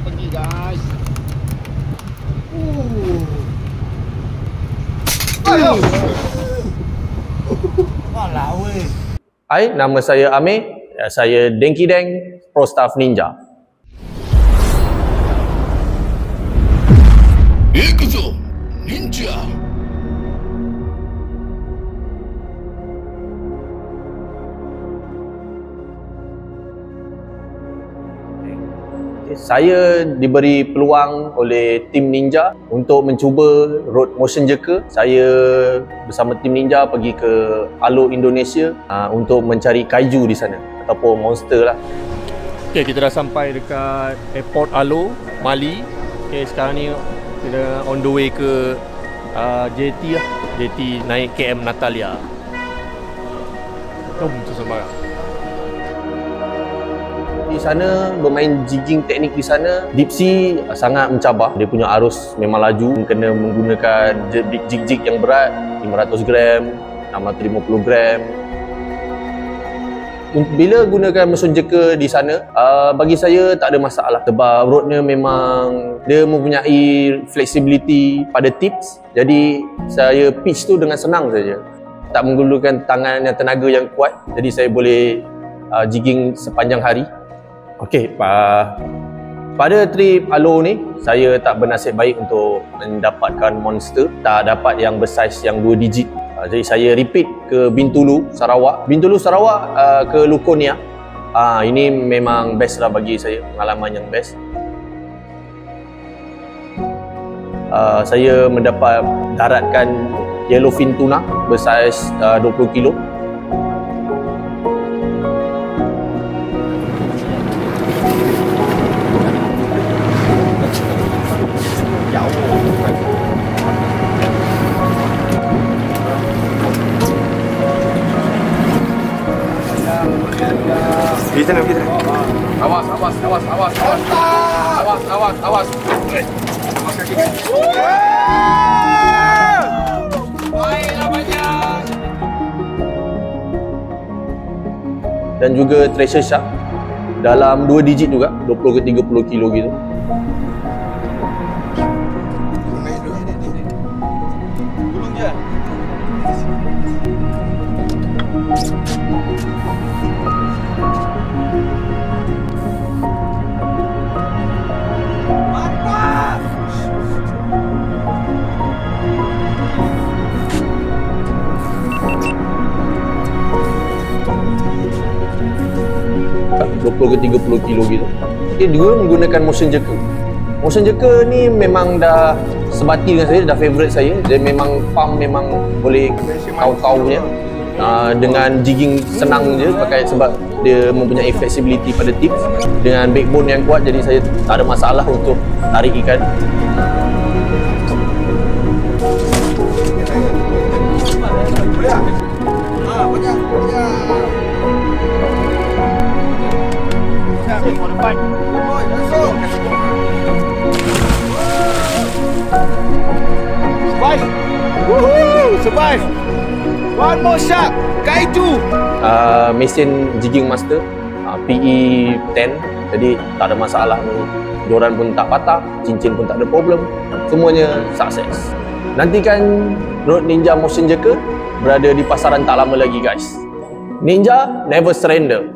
pergi guys. Ayo. Walau weh. Hai, nama saya Amir. Saya Denki Deng, Pro Staff Ninja. Ikuzo Ninja. Saya diberi peluang oleh tim Ninja untuk mencuba road motion jerker. Saya bersama tim Ninja pergi ke Alo, Indonesia untuk mencari kaiju di sana ataupun monster lah. Okay, kita dah sampai dekat airport Alo, Mali. Okay, sekarang ni kita on the way ke JT lah. JT naik KM Natalia. Macam sembarang. Di sana bermain jigging teknik di sana, deep sea sangat mencabar. Dia punya arus memang laju, kena menggunakan jig yang berat, 500 gram, 650 gram. Bila gunakan motion jerker di sana, bagi saya tak ada masalah sebab roadnya memang dia mempunyai flexibility pada tips. Jadi saya pitch tu dengan senang saja. Tak menggunakan tangan yang tenaga yang kuat, jadi saya boleh jigging sepanjang hari. Okey, pada trip Alo ni, saya tak bernasib baik untuk mendapatkan monster. Tak dapat yang bersaiz yang 2 digit. Jadi saya repeat ke Bintulu, Sarawak. Bintulu, Sarawak ke Lukonia. Ini memang best lah bagi saya, pengalaman yang best. Saya mendapat daratkan yellowfin tuna bersaiz 20 kilo. Kita nak. Awas. Awas kaki. Baiklah banyak. Dan juga treasure shark dalam 2 digit juga, 20 ke 30 kilo gitu. Gulung je. Mantap. 20 ke 30 kilo gitu. Dia dua menggunakan motion jerker. Motion jerker ni memang dah sebati dengan saya, dah favourite saya. Dia memang pump memang boleh kau-kaunya. Dengan jigging senang je pakai sebab dia mempunyai flexibility pada tips. Dengan backbone yang kuat, jadi saya tak ada masalah untuk tarik ikan. Survive. Woohoo! Survive. One more shark. Kaiju. Mesin jigging master PE 10, jadi tak ada masalah. Joran pun tak patah, cincin pun tak ada problem. Semuanya sukses. Nantikan Road Ninja Motion Jerker berada di pasaran tak lama lagi guys. Ninja never surrender.